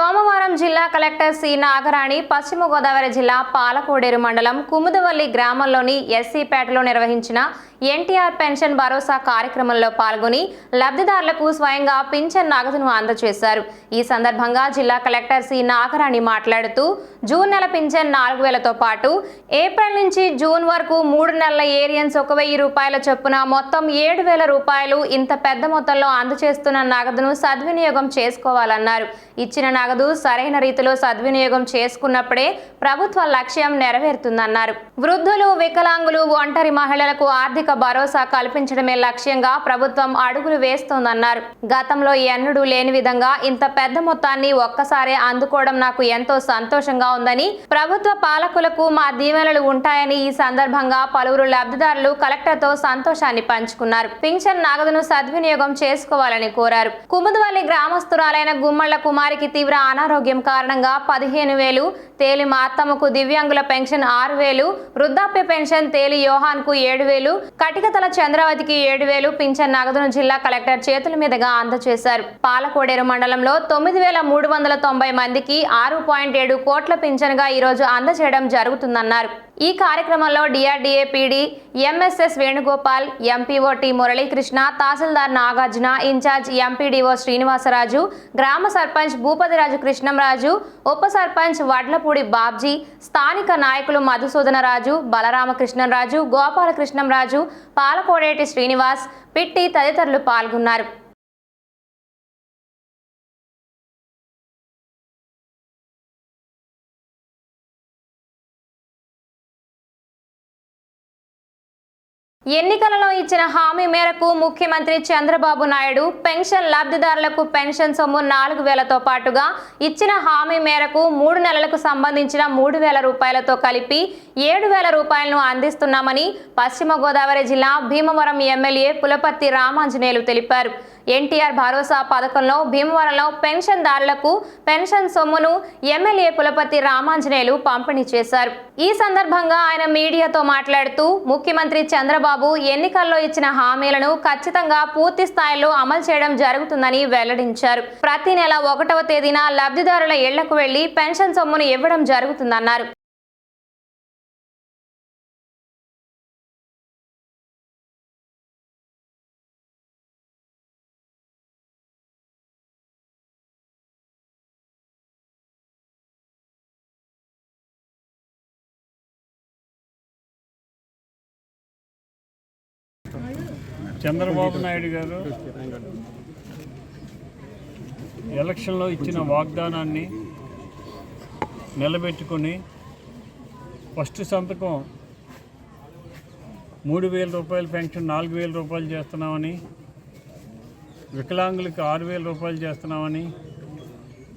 సోమవారం జిల్లా collector C Nagarani పశ్చిమ గోదావరి జిల్లా పాలకోడేరు మండలం కుముదవల్లి గ్రామంలోని ఎస్సీపేటలో నిర్వహించిన ఎన్టీఆర్ పెన్షన్ భరోసా కార్యక్రమంలో పాల్గొని లబ్ధిదారులకు స్వయంగా పింఛన్ నగదును అందజేశారు. ఈ సందర్భంగా జిల్లా కలెక్టర్ సి నాగరాణి మాట్లాడుతూ జూన్ నెల పింఛన్ 4000తో పాటు ఏప్రిల్ నుంచి జూన్ వరకు 3 నెలల ఏరియన్స్ 1000 రూపాయల చొప్పున మొత్తం 7000 రూపాయలు ఇంత పెద్ద మొత్తంలో అందజేస్తున్న నగదును సద్వినియోగం చేసుకోవాలన్నారు. ఇచ్చిన నగదు సరైన రీతిలో సద్వినియోగం చేసుకున్నప్పుడే ప్రభుత్వ లక్ష్యం నెరవేరుతుందన్నారు. వృద్ధులు, వికలాంగులు, ఒంటరి మహిళలకు ఆర్థిక భరోసా కల్పించడమే లక్ష్యంగా ప్రభుత్వం అడుగులు వేస్తోందన్నారు. గతంలో ఎన్నడూ లేని విధంగా ఇంత పెద్ద మొత్తాన్ని ఒక్కసారే అందుకోవడం నాకు ఎంతో సంతోషంగా ఉందని, ప్రభుత్వ పాలకులకు మా దీవెనలు ఉంటాయని ఈ సందర్భంగా పలువురు లబ్ధిదారులు కలెక్టర్తో సంతోషాన్ని పంచుకున్నారు. పింఛన్ నగదును సద్వినియోగం చేసుకోవాలని కోరారు. కుముదవల్లి గ్రామస్తురాలైన గుమ్మళ్ల కుమారికి తీవ్ర అనారోగ్యం కారణంగా 15,000, తేలి మా అత్తమ్మకు దివ్యాంగుల పెన్షన్ 6,000, వృద్ధాప్య పెన్షన్ తేలి యోహాన్ కు 7,000, కటికతల చంద్రవతికి 7,000 పింఛన్ నగదును జిల్లా కలెక్టర్ చేతుల మీదుగా అందజేశారు. పాలకోడేరు మండలంలో 9,390 మందికి 6.7 కోట్ల పింఛన్గా ఈరోజు అందజేయడం జరుగుతుందన్నారు. ఈ కార్యక్రమంలో DRDA PD MSS Venugopal, MPO T Muralikrishna, తహసీల్దార్ నాగార్జున, ఇన్ఛార్జ్ ఎంపీడీఓ శ్రీనివాసరాజు, గ్రామ సర్పంచ్ భూపతిరాజు కృష్ణంరాజు, ఉప సర్పంచ్ వడ్లపూడి బాబ్జీ, స్థానిక నాయకులు మధుసూదనరాజు, బలరామకృష్ణరాజు, గోపాలకృష్ణంరాజు, పాలకోడేటి శ్రీనివాస్, పిట్టి తదితరులు పాల్గొన్నారు. ఎన్నికలలో ఇచ్చిన హామీ మేరకు ముఖ్యమంత్రి చంద్రబాబు నాయుడు పెన్షన్ లబ్ధిదారులకు పెన్షన్ సొమ్ము 4,000తో పాటుగా ఇచ్చిన హామీ మేరకు 3 నెలలకు సంబంధించిన 3,000 రూపాయలతో కలిపి 7,000 రూపాయలను అందిస్తున్నామని పశ్చిమ గోదావరి జిల్లా భీమవరం ఎమ్మెల్యే పులపర్తి రామాంజనేయులు తెలిపారు. ఎన్టీఆర్ భరోసా పథకంలో భీమవరంలో పెన్షన్దారులకు పెన్షన్ సొమ్మును ఎమ్మెల్యే పులపర్తి రామాంజనేయులు పంపిణీ చేశారు. ఈ సందర్భంగా ఆయన మీడియాతో మాట్లాడుతూ ముఖ్యమంత్రి చంద్రబాబు ఎన్నికల్లో ఇచ్చిన హామీలను ఖచ్చితంగా పూర్తి స్థాయిలో అమలు చేయడం జరుగుతుందని వెల్లడించారు. ప్రతి నెల 1వ తేదీన లబ్ధిదారుల ఇళ్లకు వెళ్లి పెన్షన్ సొమ్మును ఇవ్వడం జరుగుతుందన్నారు. చంద్రబాబు నాయుడు గారు ఎలక్షన్లో ఇచ్చిన వాగ్దానాన్ని నిలబెట్టుకొని ఫస్ట్ సంతకం 3,000 రూపాయల పెన్షన్ 4,000 రూపాయలు చేస్తున్నామని, వికలాంగులకు 6,000 రూపాయలు చేస్తున్నామని,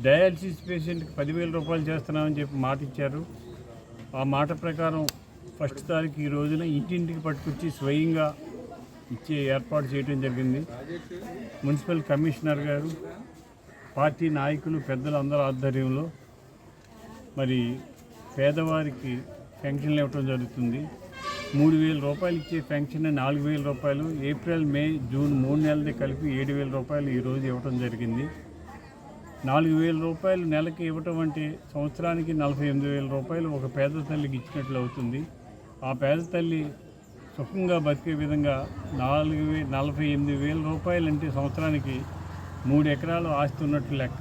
డయాలసిస్ పేషెంట్కి 10,000 రూపాయలు చేస్తున్నామని చెప్పి మాట ఇచ్చారు. ఆ మాట ప్రకారం ఫస్ట్ తారీఖు ఈ రోజున ఇంటింటికి పట్టుకొచ్చి స్వయంగా ఇచ్చే ఏర్పాటు చేయడం జరిగింది. మున్సిపల్ కమిషనర్ గారు, పార్టీ నాయకులు, పెద్దలు అందరి ఆధ్వర్యంలో మరి పేదవారికి పెన్షన్లు ఇవ్వడం జరుగుతుంది. 3,000 రూపాయలు ఇచ్చే పెన్షన్ 4,000 రూపాయలు, ఏప్రిల్, మే, జూన్ 3 నెలలది కలిపి 7,000 రూపాయలు ఈరోజు ఇవ్వడం జరిగింది. 4,000 రూపాయలు నెలకి ఇవ్వటం అంటే సంవత్సరానికి 48,000 రూపాయలు ఒక పేద తల్లికి ఇచ్చినట్లు అవుతుంది. ఆ పేద తల్లి సుఖంగా బతికే విధంగా 48,000 రూపాయలు అంటే సంవత్సరానికి 3 ఎకరాలు ఆస్తి ఉన్నట్లు లెక్క.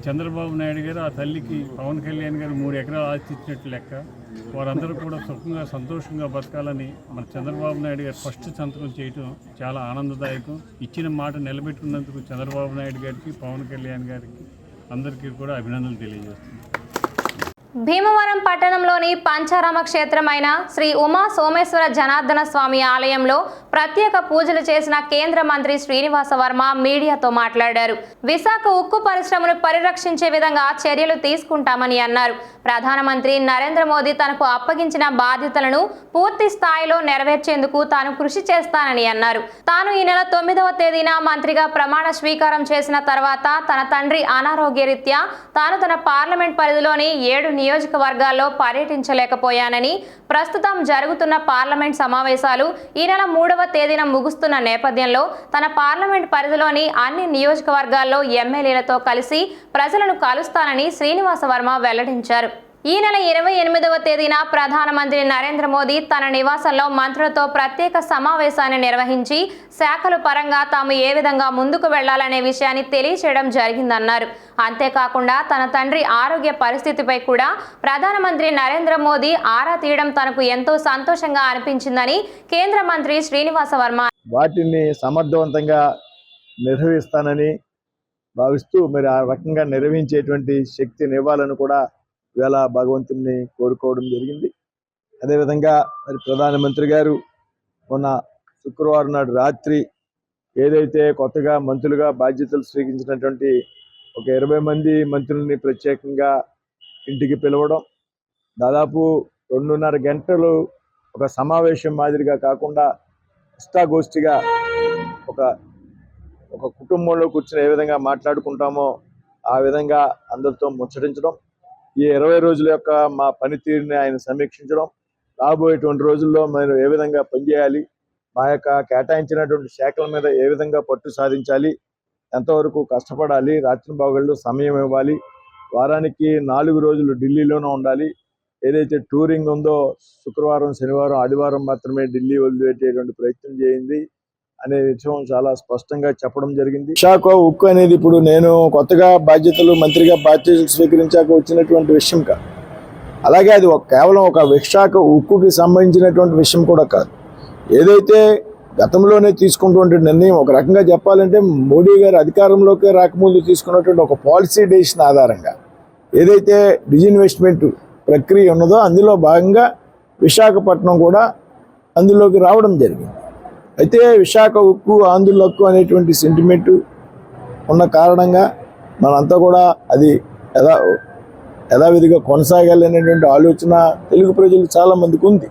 చంద్రబాబు నాయుడు గారు ఆ తల్లికి పవన్ కళ్యాణ్ గారు 3 ఎకరాలు ఆస్తి ఇచ్చినట్లు లెక్క. వారందరూ కూడా సుఖంగా సంతోషంగా బతకాలని మన చంద్రబాబు నాయుడు గారు ఫస్ట్ సంతకం చేయటం చాలా ఆనందదాయకం. ఇచ్చిన మాట నిలబెట్టుకున్నందుకు చంద్రబాబు నాయుడు గారికి, పవన్ కళ్యాణ్ గారికి అందరికీ కూడా అభినందనలు తెలియజేస్తుంది. భీమవరం పట్టణంలోని పంచారామ క్షేత్రమైన శ్రీ ఉమా సోమేశ్వర జనార్దన స్వామి ఆలయంలో ప్రత్యేక పూజలు చేసిన కేంద్ర మంత్రి శ్రీనివాస వర్మ మీడియాతో మాట్లాడారు. విశాఖ ఉక్కు పరిశ్రమను పరిరక్షించే విధంగా చర్యలు తీసుకుంటామని అన్నారు. ప్రధానమంత్రి నరేంద్ర మోదీ తనకు అప్పగించిన బాధ్యతలను పూర్తి స్థాయిలో నెరవేర్చేందుకు తాను కృషి చేస్తానని అన్నారు. తాను ఈ నెల 9వ తేదీన మంత్రిగా ప్రమాణ స్వీకారం చేసిన తర్వాత తన తండ్రి అనారోగ్య రీత్యా తాను తన పార్లమెంట్ పరిధిలోని 7 నియోజకవర్గాల్లో పర్యటించలేకపోయానని, ప్రస్తుతం జరుగుతున్న పార్లమెంట్ సమావేశాలు ఈ నెల 3వ తేదీన ముగుస్తున్న నేపథ్యంలో తన పార్లమెంట్ పరిధిలోని అన్ని నియోజకవర్గాల్లో ఎమ్మెల్యేలతో కలిసి ప్రజలను కలుస్తానని శ్రీనివాస వర్మ వెల్లడించారు. ఈ నెల 28వ తేదీన ప్రధానమంత్రి నరేంద్ర మోదీ తన నివాసంలో మంత్రులతో ప్రత్యేక సమావేశాన్ని నిర్వహించి శాఖల పరంగా తాము ఏ విధంగా ముందుకు వెళ్లాలనే విషయాన్ని తెలియచేయడం జరిగిందన్నారు. అంతేకాకుండా తన తండ్రి ఆరోగ్య పరిస్థితిపై కూడా ప్రధానమంత్రి నరేంద్ర మోదీ ఆరా తీయడం తనకు ఎంతో సంతోషంగా అనిపించిందని కేంద్ర మంత్రి శ్రీనివాస వర్మ వాటిని సమర్థవంతంగా నిర్వహిస్తానని భావిస్తూ మరి ఆ రకంగా నిర్వహించేటువంటి శక్తిని ఇవ్వాలని కూడా ఇవాళ భగవంతుని కోరుకోవడం జరిగింది. అదేవిధంగా మరి ప్రధానమంత్రి గారు మొన్న శుక్రవారం నాడు రాత్రి ఏదైతే కొత్తగా మంత్రులుగా బాధ్యతలు స్వీకరించినటువంటి ఒక 20 మంది మంత్రుల్ని ప్రత్యేకంగా ఇంటికి పిలవడం, దాదాపు 2.5 గంటలు ఒక సమావేశం మాదిరిగా కాకుండా ఇష్టాగోష్ఠిగా ఒక కుటుంబంలో కూర్చొని ఏ విధంగా మాట్లాడుకుంటామో ఆ విధంగా అందరితో ముచ్చటించడం, ఈ 20 రోజుల యొక్క మా పనితీరుని ఆయన సమీక్షించడం, రాబోయేటువంటి రోజుల్లో మనం ఏ విధంగా పనిచేయాలి, మా యొక్క కేటాయించినటువంటి శాఖల మీద ఏ విధంగా పట్టు సాధించాలి, ఎంతవరకు కష్టపడాలి, రాత్రింబగళ్ళు సమయం ఇవ్వాలి, వారానికి 4 రోజులు ఢిల్లీలోనే ఉండాలి, ఏదైతే టూరింగ్ ఉందో శుక్రవారం, శనివారం, ఆదివారం మాత్రమే ఢిల్లీ వదిలిపెట్టేటువంటి ప్రయత్నం చేయింది అనే విషయం చాలా స్పష్టంగా చెప్పడం జరిగింది. విశాఖ ఉక్కు అనేది ఇప్పుడు నేను కొత్తగా మంత్రిగా బాధ్యతలు స్వీకరించాక వచ్చినటువంటి విషయం కాదు. అలాగే అది కేవలం ఒక విశాఖ ఉక్కుకి సంబంధించినటువంటి విషయం కూడా కాదు. ఏదైతే గతంలోనే తీసుకున్నటువంటి నిర్ణయం, ఒక రకంగా చెప్పాలంటే మోడీ గారు అధికారంలోకి రాకముందు తీసుకున్నటువంటి ఒక పాలసీ డెసిషన్ ఆధారంగా ఏదైతే డిజిన్వెస్ట్మెంట్ ప్రక్రియ ఉన్నదో అందులో భాగంగా విశాఖపట్నం కూడా అందులోకి రావడం జరిగింది. అయితే విశాఖ ఉక్కు, ఆంధ్రుల హక్కు అనేటువంటి సెంటిమెంటు ఉన్న కారణంగా మనంతా కూడా అది యథావిధిగా కొనసాగాలనేటువంటి ఆలోచన తెలుగు ప్రజలు చాలామందికి ఉంది.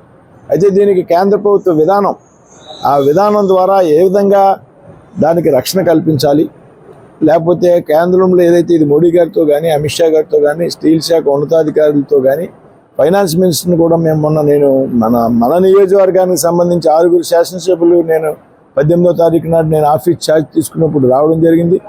అయితే దీనికి కేంద్ర ప్రభుత్వ విధానం, ఆ విధానం ద్వారా ఏ విధంగా దానికి రక్షణ కల్పించాలి, లేకపోతే కేంద్రంలో ఏదైతే ఇది మోడీ గారితో కానీ, అమిత్ షా గారితో కానీ, స్టీల్ శాఖ ఉన్నతాధికారులతో కానీ, ఫైనాన్స్ మినిస్టర్ని కూడా మేము మొన్న మన నియోజకవర్గానికి సంబంధించి 6 శాసనసభ్యులు నేను 18వ తారీఖు నాడు నేను ఆఫీస్ ఛార్జ్ తీసుకున్నప్పుడు రావడం జరిగింది.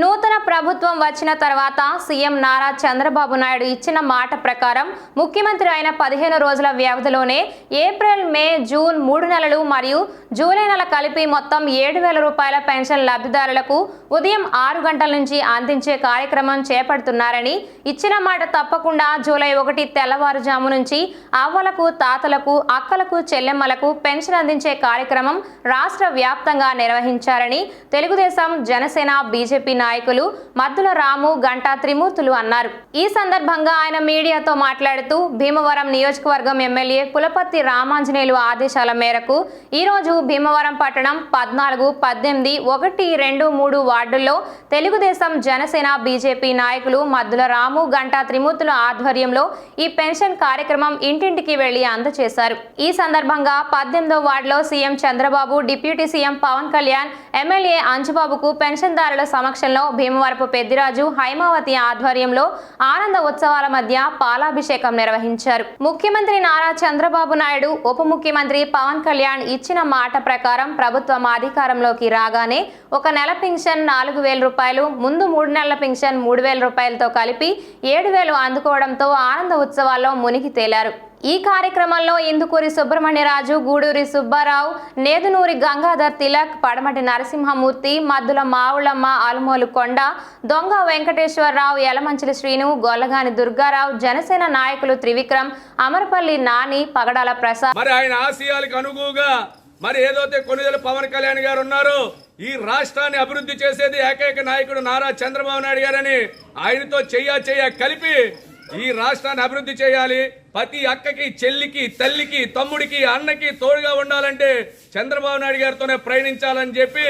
నూతన ప్రభుత్వం వచ్చిన తర్వాత సీఎం నారా చంద్రబాబు నాయుడు ఇచ్చిన మాట ప్రకారం ముఖ్యమంత్రి అయిన 15 రోజుల వ్యవధిలోనే ఏప్రిల్, మే, జూన్ 3 నెలలు మరియు జూలై నెల కలిపి మొత్తం 7,000 రూపాయల పెన్షన్ లబ్ధిదారులకు ఉదయం 6 గంటల నుంచి అందించే కార్యక్రమం చేపడుతున్నారని, ఇచ్చిన మాట తప్పకుండా జూలై 1 తెల్లవారుజాము నుంచి అవ్వలకు, తాతలకు, అక్కలకు, చెల్లెమ్మలకు పెన్షన్ అందించే కార్యక్రమం రాష్ట్ర వ్యాప్తంగా నిర్వహించారని తెలుగుదేశం, జనసేన, బీజేపీ నాయకులు మద్దుల రాము, గంటా త్రిమూర్తులు అన్నారు. ఈ సందర్భంగా ఆయన మీడియాతో మాట్లాడుతూ భీమవరం నియోజకవర్గం ఎమ్మెల్యే పులపర్తి రామాంజనేయులు ఆదేశాల మేరకు ఈరోజు భీమవరం పట్టణం 14, 18, 1, 2, 3 వార్డుల్లో తెలుగుదేశం, జనసేన, బీజేపీ నాయకులు మద్దుల రాము, గంటా త్రిమూర్తుల ఆధ్వర్యంలో ఈ పెన్షన్ కార్యక్రమం ఇంటింటికి వెళ్లి అందజేశారు. ఈ సందర్భంగా 18వ వార్డులో CM Chandrababu, deputy CM Pawan Kalyan, MLA అంజుబాబుకు పెన్షన్దారుల సమక్షంలో భీమవరపు పెద్దిరాజు, హైమావతి ఆధ్వర్యంలో ఆనంద ఉత్సవాల మధ్య పాలాభిషేకం నిర్వహించారు. ముఖ్యమంత్రి నారా చంద్రబాబు నాయుడు, ఉప ముఖ్యమంత్రి పవన్ కళ్యాణ్ ఇచ్చిన మాట ప్రకారం ప్రభుత్వం అధికారంలోకి రాగానే ఒక నెల పెన్షన్ 4,000 రూపాయలు, ముందు 3 నెలల పెన్షన్ 3,000 రూపాయలతో కలిపి 7,000 అందుకోవడంతో ఆనంద ఉత్సవాల్లో మునిగి తేలారు. ఈ కార్యక్రమంలో ఇందుకూరి సుబ్రహ్మణ్యరాజు, గూడూరి సుబ్బారావు, నేదునూరి గంగాధర్ తిలక్, పడమటి నరసింహమూర్తి, మద్దుల మావుళమ్మ, అలుమోలు కొండ, దొంగ వెంకటేశ్వరరావు, యలమంచిలి శ్రీను, గొల్లగాని దుర్గారావు, జనసేన నాయకులు త్రివిక్రమ్, అమరపల్లి నాని, పగడాల ప్రసాద్. మరి ఆయన ఆశయాలకు అనుగుణంగా మరి ఏదైతే కొన్నిదల పవన్ కళ్యాణ్ గారు ఉన్నారో, ఈ రాష్ట్రాన్ని అభివృద్ధి చేసేది ఏకైక నాయకుడు నారా చంద్రబాబు నాయుడు గారని ఆయనతో చెయ్య కలిపి ఈ రాష్ట్రాన్ని అభివృద్ధి చేయాలి. ప్రతి అక్కకి, చెల్లికి, తల్లికి, తమ్ముడికి, అన్నకి తోడుగా ఉండాలంటే చంద్రబాబు నాయుడు గారితోనే ప్రయాణించాలని చెప్పి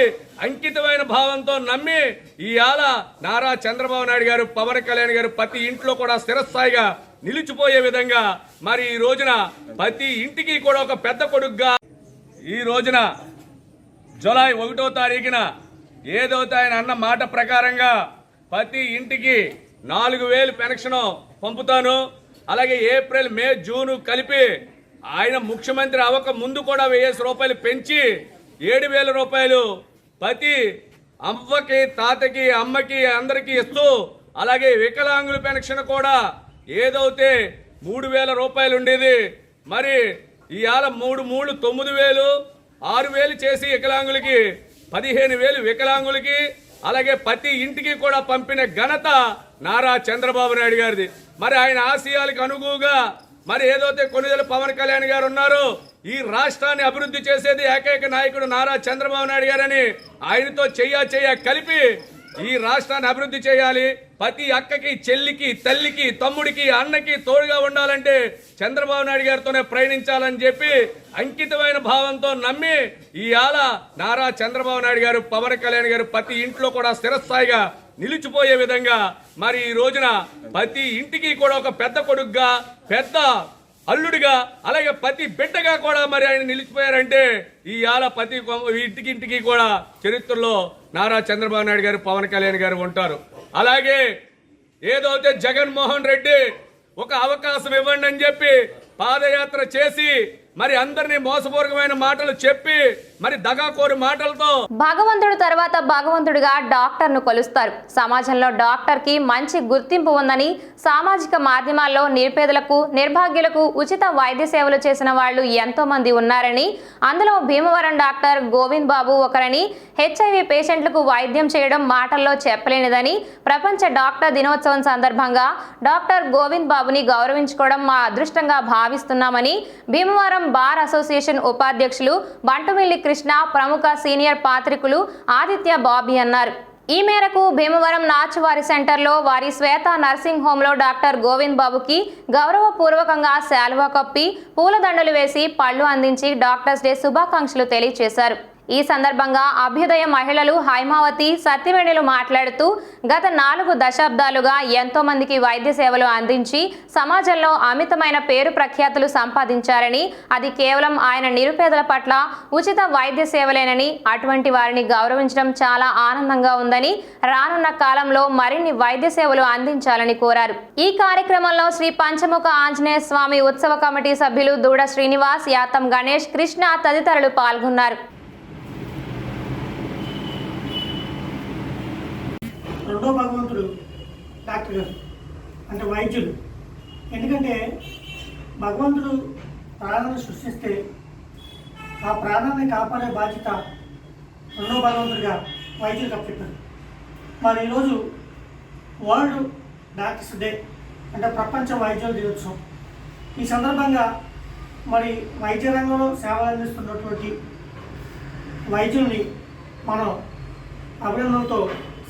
అంకితమైన భావంతో నమ్మి ఇవాళ నారా చంద్రబాబు నాయుడు గారు, పవన్ కళ్యాణ్ గారు ప్రతి ఇంట్లో కూడా స్థిరస్థాయిగా నిలిచిపోయే విధంగా మరి ఈ రోజున ప్రతి ఇంటికి కూడా ఒక పెద్ద కొడుకుగా ఈ రోజున జూలై 1వ తారీఖున ఏదైతే ఆయన అన్న మాట ప్రకారంగా ప్రతి ఇంటికి 4,000 పెన్షన్ పంపుతాను. అలాగే ఏప్రిల్, మే, జూన్ కలిపి ఆయన ముఖ్యమంత్రి అవ్వక ముందు కూడా 1000 రూపాయలు పెంచి 7,000 రూపాయలు ప్రతి అవ్వకి, తాతకి, అమ్మకి అందరికీ ఇస్తూ, అలాగే వికలాంగుల పెన్షన్ కూడా ఏదైతే 3,000 రూపాయలు ఉండేది, మరి ఇవాళ 3 9,000, 6,000 చేసి వికలాంగులకి 15,000 వికలాంగులకి, అలాగే ప్రతి ఇంటికి కూడా పంపిన ఘనత నారా చంద్రబాబు నాయుడు గారిది. మరి ఆయన ఆశయాలకు అనుగుణంగా మరి ఏదైతే కొనిదెల పవన్ కళ్యాణ్ గారు ఉన్నారో, ఈ రాష్ట్రాన్ని అభివృద్ధి చేసేది ఏకైక నాయకుడు నారా చంద్రబాబు నాయుడు గారని ఆయనతో చెయ్య కలిపి ఈ రాష్ట్రాన్ని అభివృద్ధి చేయాలి. ప్రతి అక్కకి, చెల్లికి, తల్లికి, తమ్ముడికి, అన్నకి తోడుగా ఉండాలంటే చంద్రబాబు నాయుడు గారితోనే ప్రయాణించాలని చెప్పి అంకితమైన భావంతో నమ్మి ఇవాళ నారా చంద్రబాబు నాయుడు గారు, పవన్ కళ్యాణ్ గారు ప్రతి ఇంట్లో కూడా స్థిరస్థాయిగా నిలిచిపోయే విధంగా మరి ఈ రోజున ప్రతి ఇంటికి కూడా ఒక పెద్ద కొడుకుగా, పెద్ద అల్లుడిగా, అలాగే ప్రతి బిడ్డగా కూడా మరి ఆయన నిలిచిపోయారంటే ఇవాళ ప్రతి ఇంటికి కూడా చరిత్రలో నారా చంద్రబాబు నాయుడు గారు, పవన్ కళ్యాణ్ గారు ఉంటారు. అలాగే ఏదైతే జగన్మోహన్ రెడ్డి ఒక అవకాశం ఇవ్వండి అని చెప్పి పాదయాత్ర చేసి మరి అందరినీ మోసపూర్వకమైన మాటలు చెప్పి మరి దగాకోరు మాటలతో భగవంతుడు తర్వాత భగవంతుడిగా డాక్టర్ను కొలుస్తారు. సమాజంలో డాక్టర్కి మంచి గుర్తింపు ఉందని, సామాజిక మాధ్యమాల్లో నిరుపేదలకు, నిర్భాగ్యులకు ఉచిత వైద్య సేవలు చేసిన వాళ్ళు ఎంతో మంది ఉన్నారని, అందులో భీమవరం డాక్టర్ గోవింద్ బాబు ఒకరని, HIV పేషెంట్లకు వైద్యం చేయడం మాటల్లో చెప్పలేనిదని, ప్రపంచ డాక్టర్ దినోత్సవం సందర్భంగా డాక్టర్ గోవింద్ బాబుని గౌరవించుకోవడం మా అదృష్టంగా భావిస్తున్నామని భీమవరం బార్ అసోసియేషన్ ఉపాధ్యక్షులు బంటుమిల్లి కృష్ణ, ప్రముఖ సీనియర్ పాత్రికులు ఆదిత్య బాబీ అన్నారు. ఈ మేరకు భీమవరం నాచువారి సెంటర్లో వారి శ్వేత నర్సింగ్ హోంలో డాక్టర్ గోవింద్ బాబుకి గౌరవపూర్వకంగా శాలువా కప్పి, పూలదండలు వేసి పళ్లు అందించి డాక్టర్స్ డే శుభాకాంక్షలు తెలియజేశారు. ఈ సందర్భంగా అభ్యుదయ మహిళలు హైమావతి, సత్యవేణులు మాట్లాడుతూ గత 4 దశాబ్దాలుగా ఎంతో మందికి వైద్య సేవలు అందించి సమాజంలో అమితమైన పేరు ప్రఖ్యాతులు సంపాదించారని, అది కేవలం ఆయన నిరుపేదల పట్ల ఉచిత వైద్య సేవలేనని, అటువంటి వారిని గౌరవించడం చాలా ఆనందంగా ఉందని, రానున్న కాలంలో మరిన్ని వైద్య సేవలు అందించాలని కోరారు. ఈ కార్యక్రమంలో శ్రీ పంచముఖ ఆంజనేయ స్వామి ఉత్సవ కమిటీ సభ్యులు దూడ శ్రీనివాస్, యాతం గణేష్, కృష్ణ తదితరులు పాల్గొన్నారు. రెండో భగవంతుడు డాక్టర్ గారు అంటే వైద్యులు. ఎందుకంటే భగవంతుడు ప్రాణాన్ని సృష్టిస్తే ఆ ప్రాణాన్ని కాపాడే బాధ్యత రెండో భగవంతుడిగా వైద్యులు కప్పెట్టారు. మరి ఈరోజు వరల్డ్ డాక్టర్స్ డే అంటే ప్రపంచ వైద్యుల దినోత్సవం. ఈ సందర్భంగా మరి వైద్య రంగంలో సేవలు అందిస్తున్నటువంటి వైద్యుల్ని మనం అభినందనతో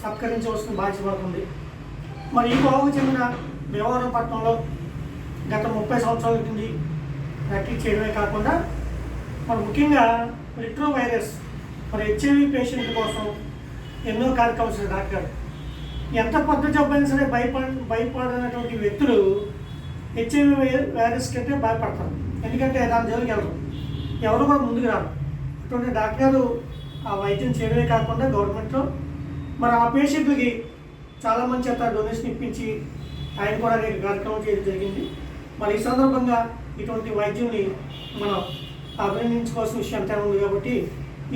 సత్కరించవలసిన బాధ్యత పడుతుంది. మరి ఈ కోవకు చెందిన భీమవరం పట్టణంలో గత 30 సంవత్సరాల కింది ప్రాక్టీస్ చేయడమే కాకుండా మరి ముఖ్యంగా రిట్రో వైరస్ మరి HIV పేషెంట్ కోసం ఎన్నో కార్యక్రమాలు చేసిన డాక్టర్. ఎంత పెద్ద జబ్బు అయినా సరే భయపడినటువంటి వ్యక్తులు HIV వైరస్ కంటే భయపడతారు. ఎందుకంటే దాని జోలికి ఎవరు కూడా ముందుకు రారు. అటువంటి డాక్టర్ ఆ వైద్యం చేయడమే కాకుండా గవర్నమెంట్లో మరి ఆ పేషెంట్లకి చాలామంది చేత డొనేషన్ ఇప్పించి ఆయన కూడా అనేక కార్యక్రమం చేయడం జరిగింది. మరి ఈ సందర్భంగా ఇటువంటి వైద్యుల్ని మనం అభినందించుకోవాల్సిన విషయం అంతా ఉంది. కాబట్టి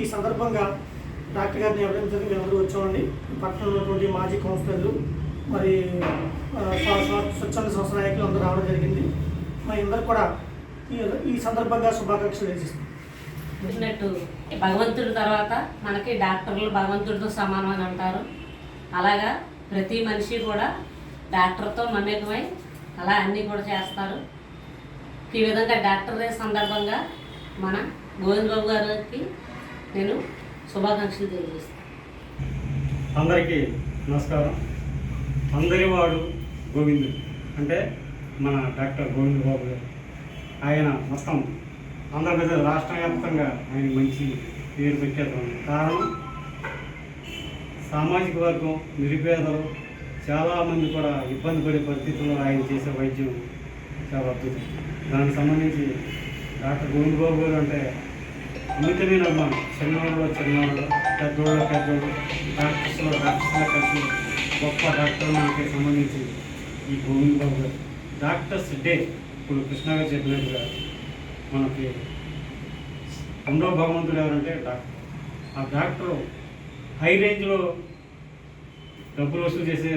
ఈ సందర్భంగా డాక్టర్ గారిని అభినందించడానికి మేము అందరూ వచ్చామండి. పట్టణంలో ఉన్నటువంటి మాజీ కౌన్సిలర్లు, మరి స్వచ్ఛంద సంస్థ నాయకులు అందరూ రావడం జరిగింది. మరి అందరూ కూడా ఈ సందర్భంగా శుభాకాంక్షలు తెలియజేస్తాం. చూసినట్టు భగవంతుడి తర్వాత మనకి డాక్టర్లు భగవంతుడితో సమానం అని అంటారు. అలాగా ప్రతి మనిషి కూడా డాక్టర్తో మమేకమై అలా అన్నీ కూడా చేస్తారు. ఈ విధంగా డాక్టర్ డే సందర్భంగా మన గోవింద్ బాబు గారికి నేను శుభాకాంక్షలు తెలియజేస్తాను. అందరికీ నమస్కారం. అందరివాడు గోవిందుడు అంటే మన డాక్టర్ గోవింద్ బాబు గారు. ఆయన మొత్తం ఆంధ్రప్రదేశ్ రాష్ట్ర వ్యాప్తంగా ఆయన మంచి పేరు పెట్టేది. కారణం సామాజిక వర్గం, నిరుపేదలు చాలామంది కూడా ఇబ్బంది పడే పరిస్థితుల్లో ఆయన చేసే వైద్యం చాలా అద్భుతం. దానికి సంబంధించి డాక్టర్ గోవింద్ బాబు గారు అంటే అమితమైన అభిమానం. చిన్నవాళ్ళు పెద్దోళ్ళు డాక్టర్స్లో కలిసి గొప్ప డాక్టర్ మనకి సంబంధించి ఈ గోవింద్ బాబు గారు. డాక్టర్స్ డే ఇప్పుడు కృష్ణ గారు చెప్పినట్టుగా మనకి రెండో భగవంతుడు ఎవరంటే డాక్టర్. ఆ డాక్టర్ హై రేంజ్లో డబ్బులు వసూలు చేసే